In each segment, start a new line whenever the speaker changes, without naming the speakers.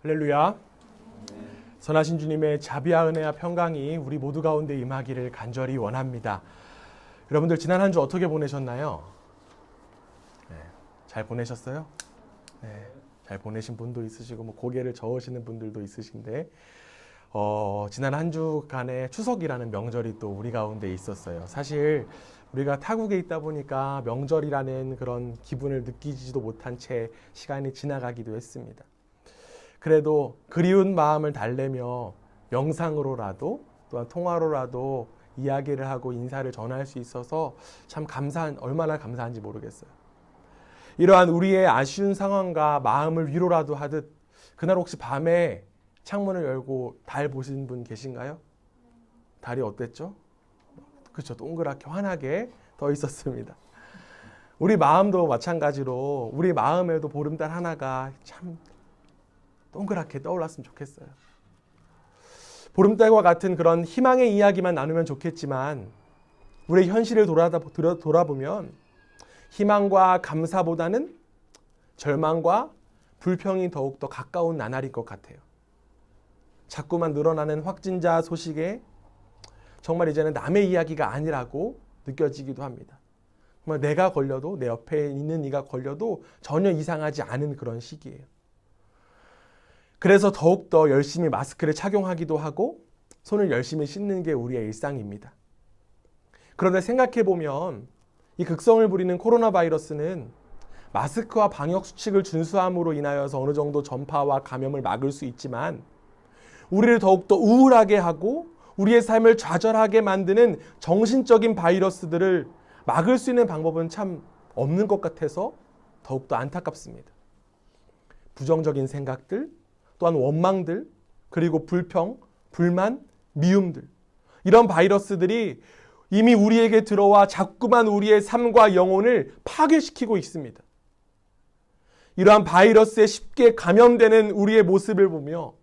할렐루야. 선하신 주님의 자비와 은혜와 평강이 우리 모두 가운데 임하기를 간절히 원합니다. 여러분들 지난 한 주 어떻게 보내셨나요? 잘 보내셨어요? 잘 보내신 분도 있으시고 고개를 저으시는 분들도 있으신데 지난 한 주간의 추석이라는 명절이 또 우리 가운데 있었어요. 사실 우리가 타국에 있다 보니까 명절이라는 그런 기분을 느끼지도 못한 채 시간이 지나가기도 했습니다. 그래도 그리운 마음을 달래며 영상으로라도 또한 통화로라도 이야기를 하고 인사를 전할 수 있어서 참 얼마나 감사한지 모르겠어요. 이러한 우리의 아쉬운 상황과 마음을 위로라도 하듯 그날 혹시 밤에 창문을 열고 달 보신 분 계신가요? 달이 어땠죠? 그렇죠. 동그랗게 환하게 떠 있었습니다. 우리 마음도 마찬가지로 우리 마음에도 보름달 하나가 참 동그랗게 떠올랐으면 좋겠어요. 보름달과 같은 그런 희망의 이야기만 나누면 좋겠지만 우리의 현실을 돌아보면 희망과 감사보다는 절망과 불평이 더욱더 가까운 나날일 것 같아요. 자꾸만 늘어나는 확진자 소식에 정말 이제는 남의 이야기가 아니라고 느껴지기도 합니다. 정말 내가 걸려도 내 옆에 있는 이가 걸려도 전혀 이상하지 않은 그런 시기예요. 그래서 더욱더 열심히 마스크를 착용하기도 하고 손을 열심히 씻는 게 우리의 일상입니다. 그런데 생각해보면 이 극성을 부리는 코로나 바이러스는 마스크와 방역 수칙을 준수함으로 인하여서 어느 정도 전파와 감염을 막을 수 있지만 우리를 더욱더 우울하게 하고 우리의 삶을 좌절하게 만드는 정신적인 바이러스들을 막을 수 있는 방법은 참 없는 것 같아서 더욱더 안타깝습니다. 부정적인 생각들, 또한 원망들, 그리고 불평, 불만, 미움들, 이런 바이러스들이 이미 우리에게 들어와 자꾸만 우리의 삶과 영혼을 파괴시키고 있습니다. 이러한 바이러스에 쉽게 감염되는 우리의 모습을 보며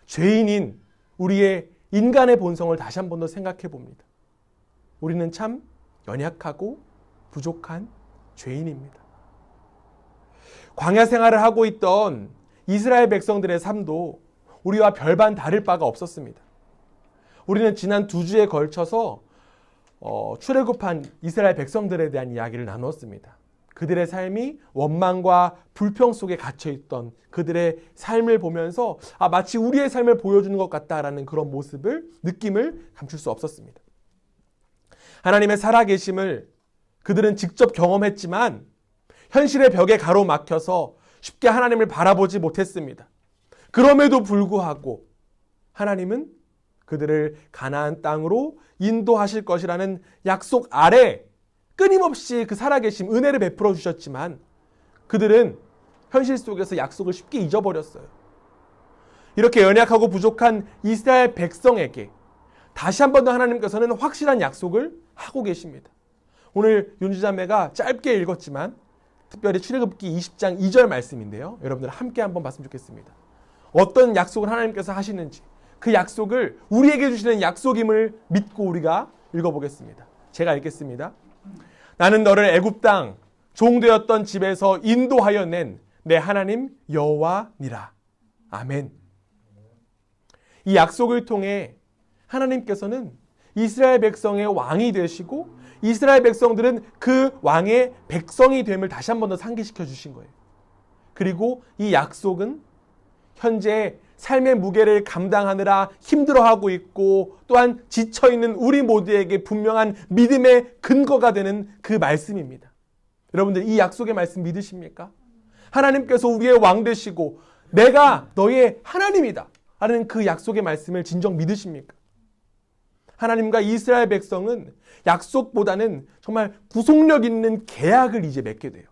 죄인인 우리의 인간의 본성을 다시 한 번 더 생각해 봅니다. 우리는 참 연약하고 부족한 죄인입니다. 광야 생활을 하고 있던 이스라엘 백성들의 삶도 우리와 별반 다를 바가 없었습니다. 우리는 지난 2주에 걸쳐서 출애굽한 이스라엘 백성들에 대한 이야기를 나눴습니다. 그들의 삶이 원망과 불평 속에 갇혀있던 그들의 삶을 보면서 마치 우리의 삶을 보여주는 것 같다라는 그런 느낌을 감출 수 없었습니다. 하나님의 살아계심을 그들은 직접 경험했지만 현실의 벽에 가로막혀서 쉽게 하나님을 바라보지 못했습니다. 그럼에도 불구하고 하나님은 그들을 가나안 땅으로 인도하실 것이라는 약속 아래 끊임없이 그 살아계심 은혜를 베풀어 주셨지만 그들은 현실 속에서 약속을 쉽게 잊어버렸어요. 이렇게 연약하고 부족한 이스라엘 백성에게 다시 한 번 더 하나님께서는 확실한 약속을 하고 계십니다. 오늘 윤주자매가 짧게 읽었지만 특별히 출애굽기 20장 2절 말씀인데요. 여러분들 함께 한번 봤으면 좋겠습니다. 어떤 약속을 하나님께서 하시는지 그 약속을 우리에게 주시는 약속임을 믿고 우리가 읽어보겠습니다. 제가 읽겠습니다. 나는 너를 애굽 땅 종되었던 집에서 인도하여 낸 내 하나님 여호와니라. 아멘. 이 약속을 통해 하나님께서는 이스라엘 백성의 왕이 되시고 이스라엘 백성들은 그 왕의 백성이 됨을 다시 한 번 더 상기시켜 주신 거예요. 그리고 이 약속은 현재 삶의 무게를 감당하느라 힘들어하고 있고 또한 지쳐있는 우리 모두에게 분명한 믿음의 근거가 되는 그 말씀입니다. 여러분들 이 약속의 말씀 믿으십니까? 하나님께서 우리의 왕 되시고 내가 너의 하나님이다 라는 그 약속의 말씀을 진정 믿으십니까? 하나님과 이스라엘 백성은 약속보다는 정말 구속력 있는 계약을 이제 맺게 돼요.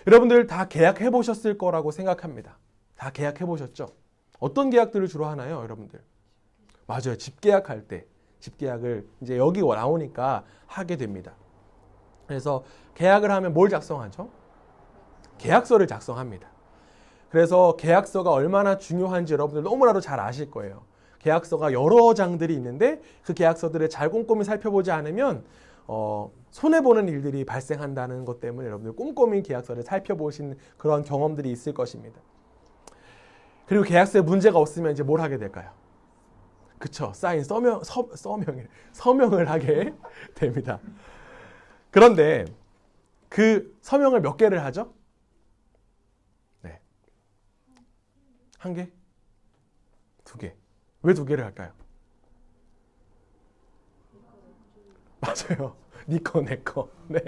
여러분들 다 계약해 보셨을 거라고 생각합니다. 다 계약해 보셨죠? 어떤 계약들을 주로 하나요, 여러분들? 맞아요. 집 계약할 때 집 계약을 이제 여기 나오니까 하게 됩니다. 그래서 계약을 하면 뭘 작성하죠? 계약서를 작성합니다. 그래서 계약서가 얼마나 중요한지 여러분들 너무나도 잘 아실 거예요. 계약서가 여러 장들이 있는데 그 계약서들을 잘 꼼꼼히 살펴보지 않으면 손해보는 일들이 발생한다는 것 때문에 여러분들 꼼꼼히 계약서를 살펴보신 그런 경험들이 있을 것입니다. 그리고 계약서에 문제가 없으면 이제 뭘 하게 될까요? 그쵸. 서명을 하게 됩니다. 그런데 그 서명을 몇 개를 하죠? 네. 한 개? 두 개. 왜 두 개를 할까요? 맞아요. 네 거, 내 거. 네.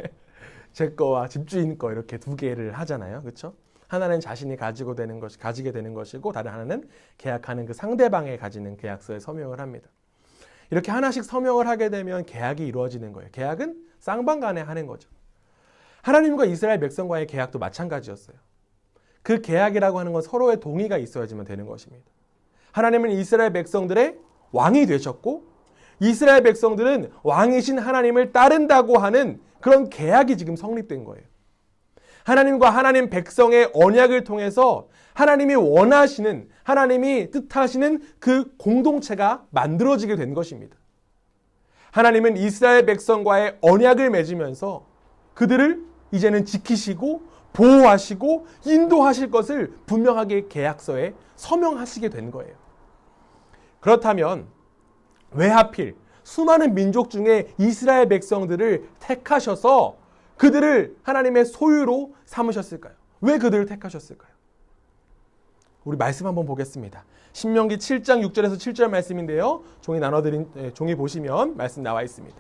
제 거와 집주인 거 이렇게 두 개를 하잖아요. 그렇죠? 하나는 자신이 가지게 되는 것이고 다른 하나는 계약하는 그 상대방이 가지는 계약서에 서명을 합니다. 이렇게 하나씩 서명을 하게 되면 계약이 이루어지는 거예요. 계약은 쌍방 간에 하는 거죠. 하나님과 이스라엘 백성과의 계약도 마찬가지였어요. 그 계약이라고 하는 건 서로의 동의가 있어야지만 되는 것입니다. 하나님은 이스라엘 백성들의 왕이 되셨고 이스라엘 백성들은 왕이신 하나님을 따른다고 하는 그런 계약이 지금 성립된 거예요. 하나님과 하나님 백성의 언약을 통해서 하나님이 원하시는, 하나님이 뜻하시는 그 공동체가 만들어지게 된 것입니다. 하나님은 이스라엘 백성과의 언약을 맺으면서 그들을 이제는 지키시고 보호하시고 인도하실 것을 분명하게 계약서에 서명하시게 된 거예요. 그렇다면 왜 하필 수많은 민족 중에 이스라엘 백성들을 택하셔서 그들을 하나님의 소유로 삼으셨을까요? 왜 그들을 택하셨을까요? 우리 말씀 한번 보겠습니다. 신명기 7장 6절에서 7절 말씀인데요. 종이 보시면 말씀 나와 있습니다.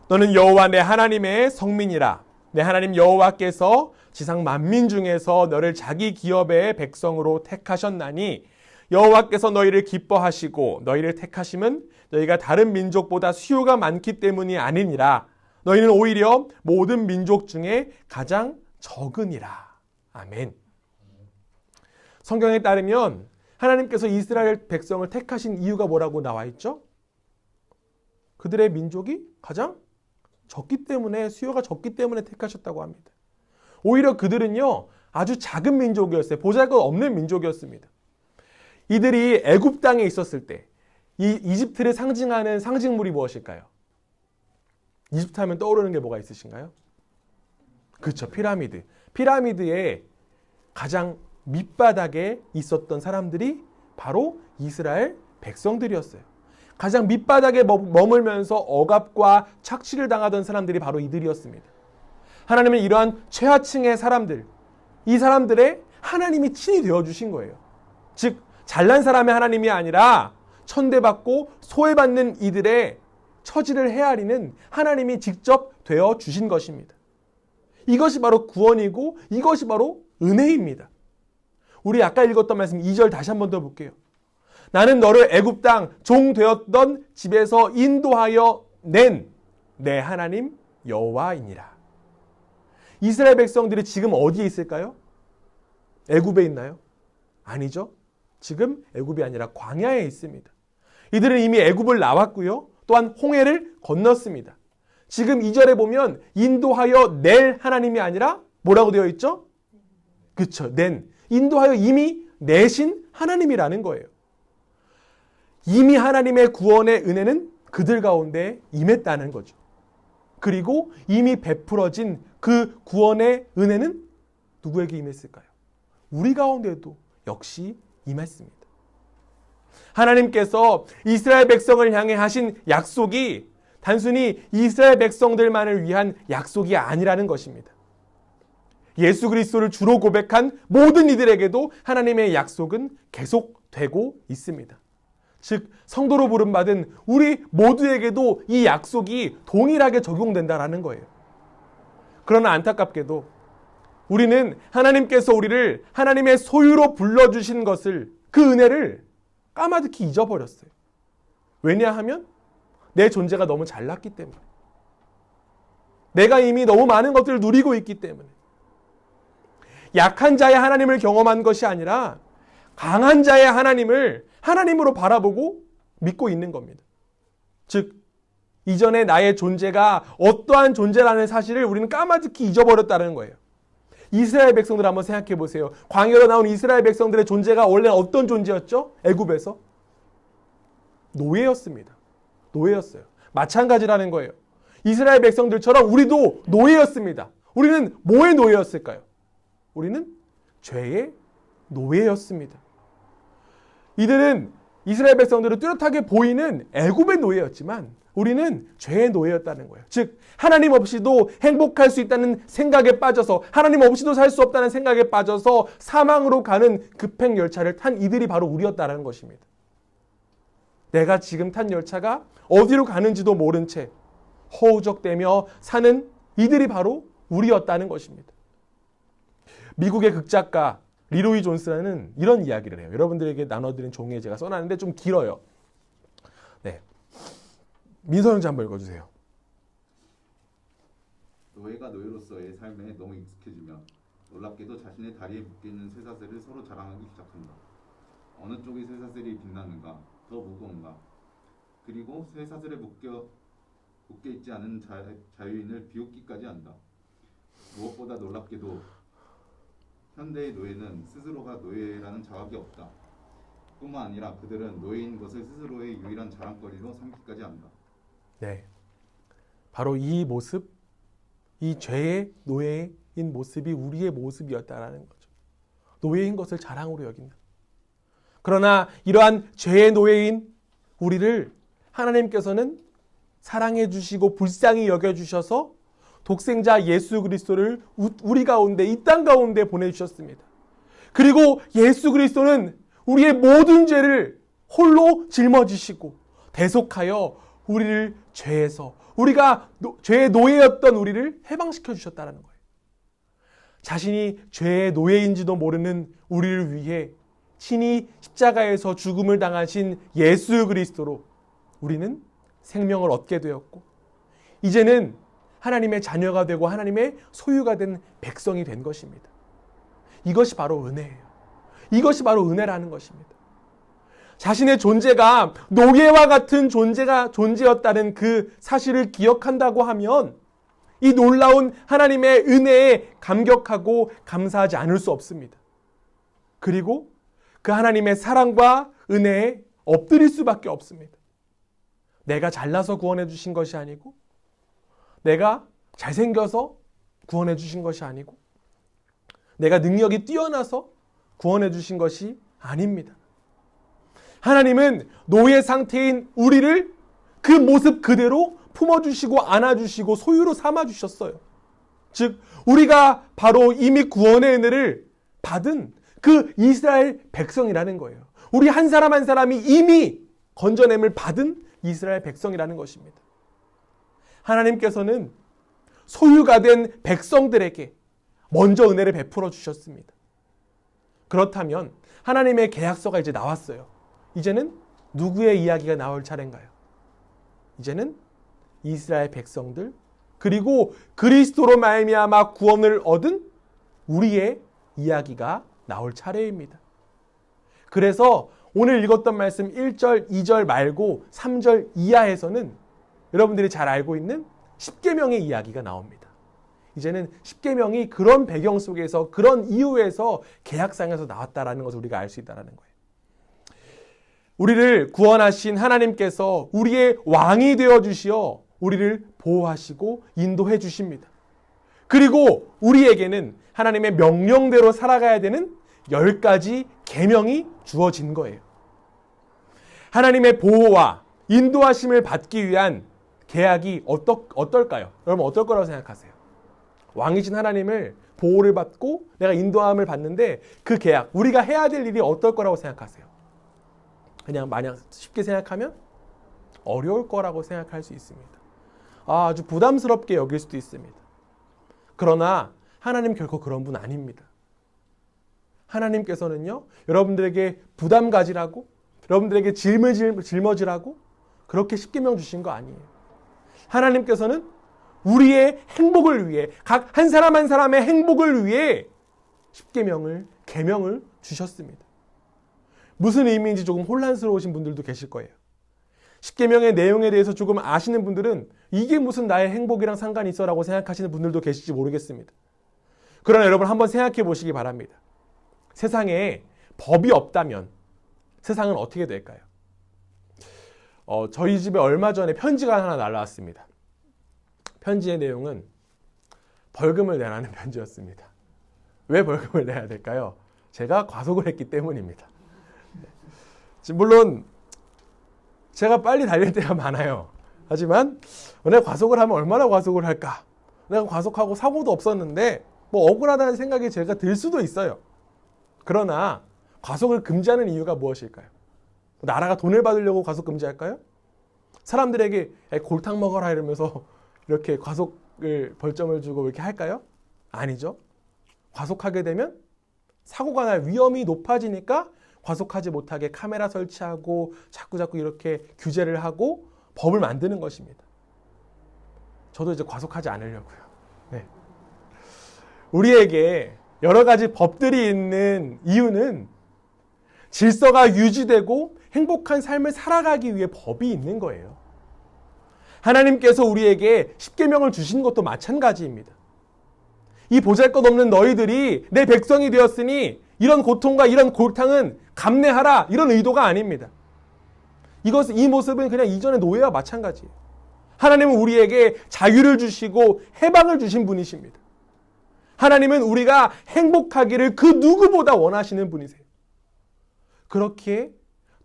너는 여호와 내 하나님의 성민이라. 내 하나님 여호와께서 지상 만민 중에서 너를 자기 기업의 백성으로 택하셨나니 여호와께서 너희를 기뻐하시고 너희를 택하심은 너희가 다른 민족보다 수요가 많기 때문이 아니니라. 너희는 오히려 모든 민족 중에 가장 적으니라. 아멘. 성경에 따르면 하나님께서 이스라엘 백성을 택하신 이유가 뭐라고 나와 있죠? 그들의 민족이 가장 적기 때문에, 수요가 적기 때문에 택하셨다고 합니다. 오히려 그들은요, 아주 작은 민족이었어요. 보잘것없는 민족이었습니다. 이들이 애굽 땅에 있었을 때 이 이집트를 상징하는 상징물이 무엇일까요? 이집트 하면 떠오르는 게 뭐가 있으신가요? 그렇죠. 피라미드. 피라미드의 가장 밑바닥에 있었던 사람들이 바로 이스라엘 백성들이었어요. 가장 밑바닥에 머물면서 억압과 착취를 당하던 사람들이 바로 이들이었습니다. 하나님은 이러한 최하층의 사람들, 이 사람들의 하나님이 친히 되어주신 거예요. 즉 잘난 사람의 하나님이 아니라 천대받고 소외받는 이들의 처지를 헤아리는 하나님이 직접 되어주신 것입니다. 이것이 바로 구원이고 이것이 바로 은혜입니다. 우리 아까 읽었던 말씀 2절 다시 한 번 더 볼게요. 나는 너를 애굽 땅 종 되었던 집에서 인도하여 낸 내 하나님 여호와이니라. 이스라엘 백성들이 지금 어디에 있을까요? 애굽에 있나요? 아니죠. 지금 애굽이 아니라 광야에 있습니다. 이들은 이미 애굽을 나왔고요. 또한 홍해를 건넜습니다. 지금 2절에 보면 인도하여 낼 하나님이 아니라 뭐라고 되어 있죠? 그렇죠. 낸. 인도하여 이미 내신 하나님이라는 거예요. 이미 하나님의 구원의 은혜는 그들 가운데 임했다는 거죠. 그리고 이미 베풀어진 그 구원의 은혜는 누구에게 임했을까요? 우리 가운데도 역시 임했습니다. 하나님께서 이스라엘 백성을 향해 하신 약속이 단순히 이스라엘 백성들만을 위한 약속이 아니라는 것입니다. 예수 그리스도를 주로 고백한 모든 이들에게도 하나님의 약속은 계속되고 있습니다. 즉 성도로 부름받은 우리 모두에게도 이 약속이 동일하게 적용된다라는 거예요. 그러나 안타깝게도 우리는 하나님께서 우리를 하나님의 소유로 불러주신 것을, 그 은혜를 까마득히 잊어버렸어요. 왜냐하면 내 존재가 너무 잘났기 때문에, 내가 이미 너무 많은 것들을 누리고 있기 때문에, 약한 자의 하나님을 경험한 것이 아니라 강한 자의 하나님을 하나님으로 바라보고 믿고 있는 겁니다. 즉 이전에 나의 존재가 어떠한 존재라는 사실을 우리는 까마득히 잊어버렸다는 거예요. 이스라엘 백성들 한번 생각해 보세요. 광야로 나온 이스라엘 백성들의 존재가 원래 어떤 존재였죠? 애굽에서 노예였습니다. 노예였어요. 마찬가지라는 거예요. 이스라엘 백성들처럼 우리도 노예였습니다. 우리는 뭐의 노예였을까요? 우리는 죄의 노예였습니다. 이들은 이스라엘 백성들은 뚜렷하게 보이는 애굽의 노예였지만 우리는 죄의 노예였다는 거예요. 즉 하나님 없이도 행복할 수 있다는 생각에 빠져서 하나님 없이도 살 수 없다는 생각에 빠져서 사망으로 가는 급행 열차를 탄 이들이 바로 우리였다는 것입니다. 내가 지금 탄 열차가 어디로 가는지도 모른 채 허우적대며 사는 이들이 바로 우리였다는 것입니다. 미국의 극작가 리로이 존스는 이런 이야기를 해요. 여러분들에게 나눠드린 종이에 제가 써놨는데 좀 길어요. 네, 민서 형제 한번 읽어주세요.
노예가 노예로서의 삶에 너무 익숙해지면 놀랍게도 자신의 다리에 묶여있는 쇠사슬을 서로 자랑하기 시작한다. 어느 쪽이 쇠사슬이 빛나는가, 더 무거운가. 그리고 쇠사슬에 묶여있지 않은 자유인을 비웃기까지 한다. 무엇보다 놀랍게도 현대의 노예는 스스로가 노예라는 자각이 없다. 뿐만 아니라 그들은 노예인 것을 스스로의 유일한 자랑거리로 삼기까지 한다.
네, 바로 이 모습, 이 죄의 노예인 모습이 우리의 모습이었다라는 거죠. 노예인 것을 자랑으로 여긴다. 그러나 이러한 죄의 노예인 우리를 하나님께서는 사랑해 주시고 불쌍히 여겨 주셔서 독생자 예수 그리스도를 우리 가운데, 이 땅 가운데 보내주셨습니다. 그리고 예수 그리스도는 우리의 모든 죄를 홀로 짊어지시고 대속하여 우리를 죄에서, 우리가 죄의 노예였던 우리를 해방시켜 주셨다는 거예요. 자신이 죄의 노예인지도 모르는 우리를 위해 친히 십자가에서 죽음을 당하신 예수 그리스도로 우리는 생명을 얻게 되었고 이제는 하나님의 자녀가 되고 하나님의 소유가 된 백성이 된 것입니다. 이것이 바로 은혜예요. 이것이 바로 은혜라는 것입니다. 자신의 존재가 노예와 같은 존재였다는 그 사실을 기억한다고 하면 이 놀라운 하나님의 은혜에 감격하고 감사하지 않을 수 없습니다. 그리고 그 하나님의 사랑과 은혜에 엎드릴 수밖에 없습니다. 내가 잘나서 구원해 주신 것이 아니고 내가 잘생겨서 구원해 주신 것이 아니고 내가 능력이 뛰어나서 구원해 주신 것이 아닙니다. 하나님은 노예 상태인 우리를 그 모습 그대로 품어주시고 안아주시고 소유로 삼아주셨어요. 즉 우리가 바로 이미 구원의 은혜를 받은 그 이스라엘 백성이라는 거예요. 우리 한 사람 한 사람이 이미 건져냄을 받은 이스라엘 백성이라는 것입니다. 하나님께서는 소유가 된 백성들에게 먼저 은혜를 베풀어 주셨습니다. 그렇다면 하나님의 계약서가 이제 나왔어요. 이제는 누구의 이야기가 나올 차례인가요? 이제는 이스라엘 백성들 그리고 그리스도로 말미암아 구원을 얻은 우리의 이야기가 나올 차례입니다. 그래서 오늘 읽었던 말씀 1절, 2절 말고 3절 이하에서는 여러분들이 잘 알고 있는 십계명의 이야기가 나옵니다. 이제는 십계명이 그런 배경 속에서 그런 이유에서 계약상에서 나왔다라는 것을 우리가 알 수 있다는 거예요. 우리를 구원하신 하나님께서 우리의 왕이 되어주시어 우리를 보호하시고 인도해 주십니다. 그리고 우리에게는 하나님의 명령대로 살아가야 되는 10가지 계명이 주어진 거예요. 하나님의 보호와 인도하심을 받기 위한 계약이 어떨까요? 여러분 어떨 거라고 생각하세요? 왕이신 하나님을 보호를 받고 내가 인도함을 받는데 그 계약, 우리가 해야 될 일이 어떨 거라고 생각하세요? 그냥 마냥 쉽게 생각하면 어려울 거라고 생각할 수 있습니다. 아주 부담스럽게 여길 수도 있습니다. 그러나 하나님 결코 그런 분 아닙니다. 하나님께서는요, 여러분들에게 부담 가지라고, 여러분들에게 짊어지라고 그렇게 십계명 주신 거 아니에요. 하나님께서는 우리의 행복을 위해, 각 한 사람 한 사람의 행복을 위해 십계명을, 계명을 주셨습니다. 무슨 의미인지 조금 혼란스러우신 분들도 계실 거예요. 십계명의 내용에 대해서 조금 아시는 분들은 이게 무슨 나의 행복이랑 상관이 있어 라고 생각하시는 분들도 계실지 모르겠습니다. 그러나 여러분 한번 생각해 보시기 바랍니다. 세상에 법이 없다면 세상은 어떻게 될까요? 저희 집에 얼마 전에 편지가 하나 날라왔습니다. 편지의 내용은 벌금을 내라는 편지였습니다. 왜 벌금을 내야 될까요? 제가 과속을 했기 때문입니다. 물론 제가 빨리 달릴 때가 많아요. 하지만 내가 과속을 하면 얼마나 과속을 할까? 내가 과속하고 사고도 없었는데 뭐 억울하다는 생각이 제가 들 수도 있어요. 그러나 과속을 금지하는 이유가 무엇일까요? 나라가 돈을 받으려고 과속 금지할까요? 사람들에게 골탕 먹어라 이러면서 이렇게 과속을 벌점을 주고 이렇게 할까요? 아니죠. 과속하게 되면 사고가 날 위험이 높아지니까 과속하지 못하게 카메라 설치하고 자꾸 이렇게 규제를 하고 법을 만드는 것입니다. 저도 이제 과속하지 않으려고요. 네. 우리에게 여러 가지 법들이 있는 이유는 질서가 유지되고 행복한 삶을 살아가기 위해 법이 있는 거예요. 하나님께서 우리에게 십계명을 주신 것도 마찬가지입니다. 이 보잘것없는 너희들이 내 백성이 되었으니 이런 고통과 이런 골탕은 감내하라, 이런 의도가 아닙니다. 이 모습은 그냥 이전의 노예와 마찬가지예요. 하나님은 우리에게 자유를 주시고 해방을 주신 분이십니다. 하나님은 우리가 행복하기를 그 누구보다 원하시는 분이세요. 그렇기에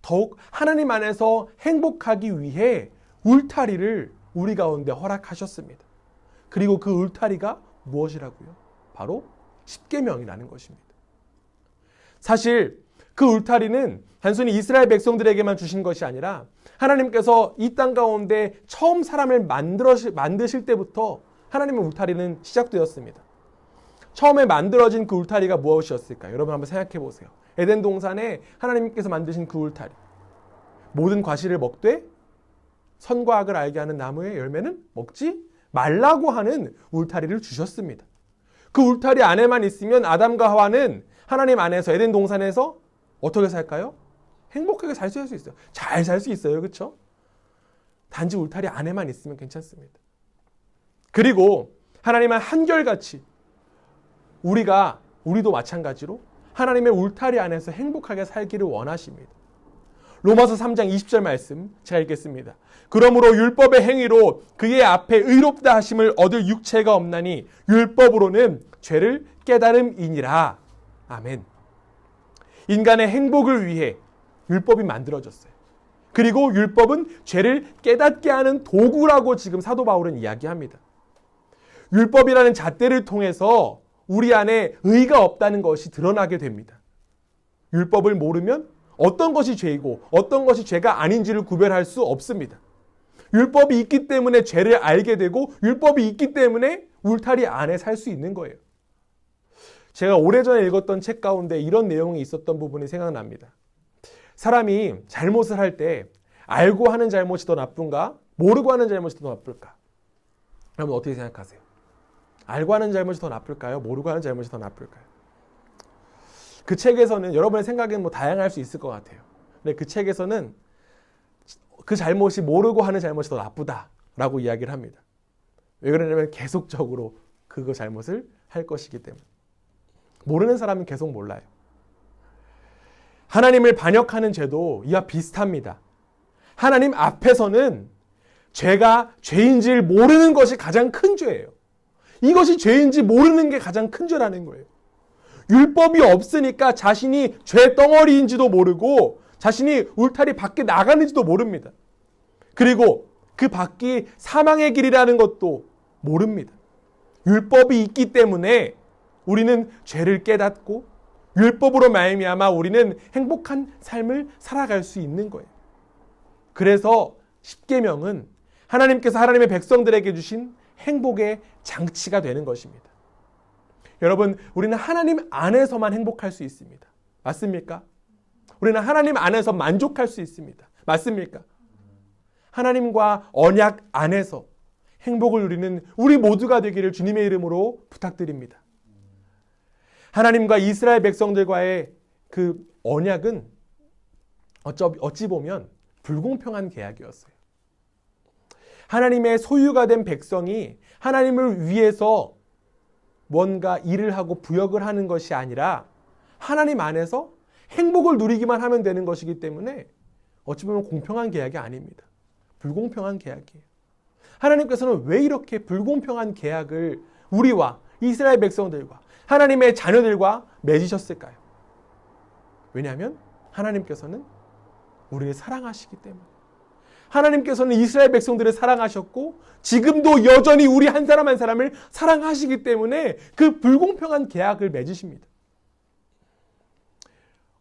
더욱 하나님 안에서 행복하기 위해 울타리를 우리 가운데 허락하셨습니다. 그리고 그 울타리가 무엇이라고요? 바로 십계명이라는 것입니다. 사실 그 울타리는 단순히 이스라엘 백성들에게만 주신 것이 아니라 하나님께서 이 땅 가운데 처음 사람을 만드실 때부터 하나님의 울타리는 시작되었습니다. 처음에 만들어진 그 울타리가 무엇이었을까요? 여러분 한번 생각해 보세요. 에덴 동산에 하나님께서 만드신 그 울타리. 모든 과실을 먹되 선과 악을 알게 하는 나무의 열매는 먹지 말라고 하는 울타리를 주셨습니다. 그 울타리 안에만 있으면 아담과 하와는 하나님 안에서 에덴 동산에서 어떻게 살까요? 행복하게 살 수 있어요. 잘 살 수 있어요. 그렇죠? 단지 울타리 안에만 있으면 괜찮습니다. 그리고 하나님은 한결같이 우리도 마찬가지로 하나님의 울타리 안에서 행복하게 살기를 원하십니다. 로마서 3장 20절 말씀 제가 읽겠습니다. 그러므로 율법의 행위로 그의 앞에 의롭다 하심을 얻을 육체가 없나니 율법으로는 죄를 깨달음이니라. 아멘. 인간의 행복을 위해 율법이 만들어졌어요. 그리고 율법은 죄를 깨닫게 하는 도구라고 지금 사도 바울은 이야기합니다. 율법이라는 잣대를 통해서 우리 안에 의가 없다는 것이 드러나게 됩니다. 율법을 모르면 어떤 것이 죄이고 어떤 것이 죄가 아닌지를 구별할 수 없습니다. 율법이 있기 때문에 죄를 알게 되고 율법이 있기 때문에 울타리 안에 살 수 있는 거예요. 제가 오래전에 읽었던 책 가운데 이런 내용이 있었던 부분이 생각납니다. 사람이 잘못을 할 때 알고 하는 잘못이 더 나쁜가? 모르고 하는 잘못이 더 나쁠까? 여러분 어떻게 생각하세요? 알고 하는 잘못이 더 나쁠까요? 모르고 하는 잘못이 더 나쁠까요? 그 책에서는 여러분의 생각은 뭐 다양할 수 있을 것 같아요. 근데 그 책에서는 그 잘못이 모르고 하는 잘못이 더 나쁘다라고 이야기를 합니다. 왜 그러냐면 계속적으로 그거 잘못을 할 것이기 때문에. 모르는 사람은 계속 몰라요. 하나님을 반역하는 죄도 이와 비슷합니다. 하나님 앞에서는 죄가 죄인지를 모르는 것이 가장 큰 죄예요. 이것이 죄인지 모르는 게 가장 큰 죄라는 거예요. 율법이 없으니까 자신이 죄 덩어리인지도 모르고 자신이 울타리 밖에 나가는지도 모릅니다. 그리고 그 밖이 사망의 길이라는 것도 모릅니다. 율법이 있기 때문에 우리는 죄를 깨닫고 율법으로 말미암아 우리는 행복한 삶을 살아갈 수 있는 거예요. 그래서 십계명은 하나님께서 하나님의 백성들에게 주신 행복의 장치가 되는 것입니다. 여러분, 우리는 하나님 안에서만 행복할 수 있습니다. 맞습니까? 우리는 하나님 안에서 만족할 수 있습니다. 맞습니까? 하나님과 언약 안에서 행복을 누리는 우리 모두가 되기를 주님의 이름으로 부탁드립니다. 하나님과 이스라엘 백성들과의 그 언약은 어찌 보면 불공평한 계약이었어요. 하나님의 소유가 된 백성이 하나님을 위해서 뭔가 일을 하고 부역을 하는 것이 아니라 하나님 안에서 행복을 누리기만 하면 되는 것이기 때문에 어찌 보면 공평한 계약이 아닙니다. 불공평한 계약이에요. 하나님께서는 왜 이렇게 불공평한 계약을 우리와 이스라엘 백성들과 하나님의 자녀들과 맺으셨을까요? 왜냐하면 하나님께서는 우리를 사랑하시기 때문에. 하나님께서는 이스라엘 백성들을 사랑하셨고 지금도 여전히 우리 한 사람 한 사람을 사랑하시기 때문에 그 불공평한 계약을 맺으십니다.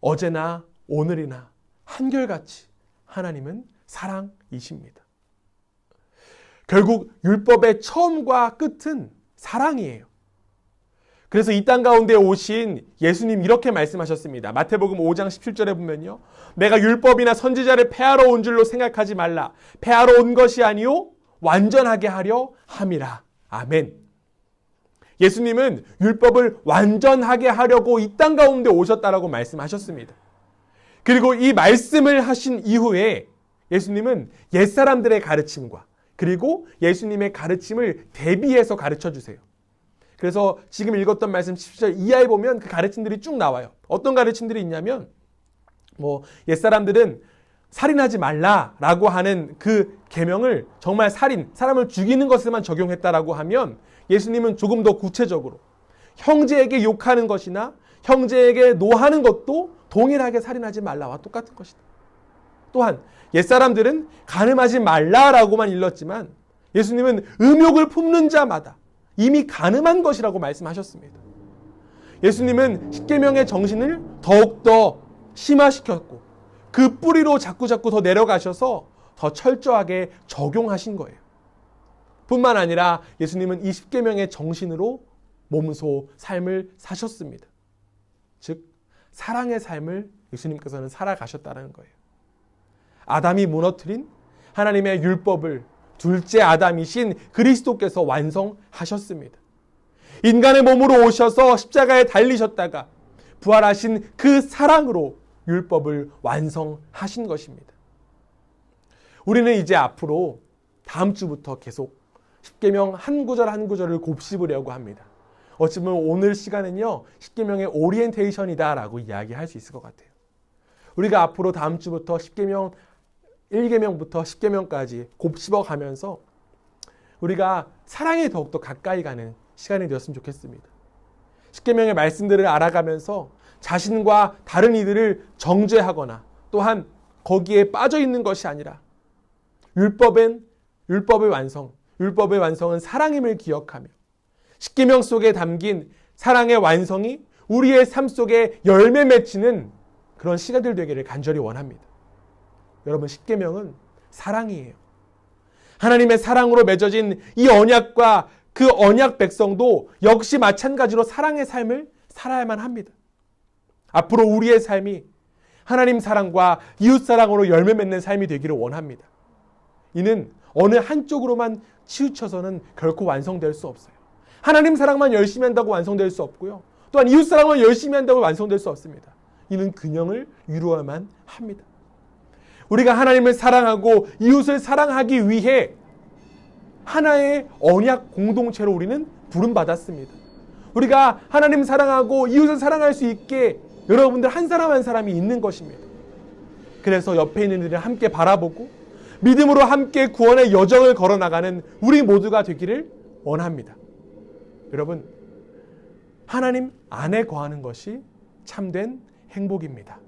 어제나 오늘이나 한결같이 하나님은 사랑이십니다. 결국 율법의 처음과 끝은 사랑이에요. 그래서 이 땅 가운데 오신 예수님 이렇게 말씀하셨습니다. 마태복음 5장 17절에 보면요. 내가 율법이나 선지자를 폐하러 온 줄로 생각하지 말라. 폐하러 온 것이 아니요 완전하게 하려 함이라. 아멘. 예수님은 율법을 완전하게 하려고 이 땅 가운데 오셨다라고 말씀하셨습니다. 그리고 이 말씀을 하신 이후에 예수님은 옛사람들의 가르침과 그리고 예수님의 가르침을 대비해서 가르쳐 주세요. 그래서 지금 읽었던 말씀 17절 이하에 보면 그 가르침들이 쭉 나와요. 어떤 가르침들이 있냐면 옛사람들은 살인하지 말라라고 하는 그 계명을 정말 사람을 죽이는 것에만 적용했다라고 하면 예수님은 조금 더 구체적으로 형제에게 욕하는 것이나 형제에게 노하는 것도 동일하게 살인하지 말라와 똑같은 것이다. 또한 옛사람들은 간음하지 말라라고만 일렀지만 예수님은 음욕을 품는 자마다 이미 간음한 것이라고 말씀하셨습니다. 예수님은 십계명의 정신을 더욱더 심화시켰고 그 뿌리로 자꾸 더 내려가셔서 더 철저하게 적용하신 거예요. 뿐만 아니라 예수님은 이 십계명의 정신으로 몸소 삶을 사셨습니다. 즉 사랑의 삶을 예수님께서는 살아가셨다는 거예요. 아담이 무너뜨린 하나님의 율법을 둘째 아담이신 그리스도께서 완성하셨습니다. 인간의 몸으로 오셔서 십자가에 달리셨다가 부활하신 그 사랑으로 율법을 완성하신 것입니다. 우리는 이제 앞으로 다음 주부터 계속 십계명 한 구절 한 구절을 곱씹으려고 합니다. 어찌 보면 오늘 시간은요, 십계명의 오리엔테이션이다라고 이야기할 수 있을 것 같아요. 우리가 앞으로 다음 주부터 십계명 1계명부터 10계명까지 곱씹어 가면서 우리가 사랑에 더욱더 가까이 가는 시간이 되었으면 좋겠습니다. 10계명의 말씀들을 알아가면서 자신과 다른 이들을 정죄하거나 또한 거기에 빠져 있는 것이 아니라 율법의 완성은 사랑임을 기억하며 10계명 속에 담긴 사랑의 완성이 우리의 삶 속에 열매 맺히는 그런 시간들 되기를 간절히 원합니다. 여러분, 십계명은 사랑이에요. 하나님의 사랑으로 맺어진 이 언약과 그 언약 백성도 역시 마찬가지로 사랑의 삶을 살아야만 합니다. 앞으로 우리의 삶이 하나님 사랑과 이웃 사랑으로 열매 맺는 삶이 되기를 원합니다. 이는 어느 한쪽으로만 치우쳐서는 결코 완성될 수 없어요. 하나님 사랑만 열심히 한다고 완성될 수 없고요. 또한 이웃 사랑만 열심히 한다고 완성될 수 없습니다. 이는 균형을 이루어야만 합니다. 우리가 하나님을 사랑하고 이웃을 사랑하기 위해 하나의 언약 공동체로 우리는 부름받았습니다. 우리가 하나님 사랑하고 이웃을 사랑할 수 있게 여러분들 한 사람 한 사람이 있는 것입니다. 그래서 옆에 있는 이들을 함께 바라보고 믿음으로 함께 구원의 여정을 걸어나가는 우리 모두가 되기를 원합니다. 여러분, 하나님 안에 거하는 것이 참된 행복입니다.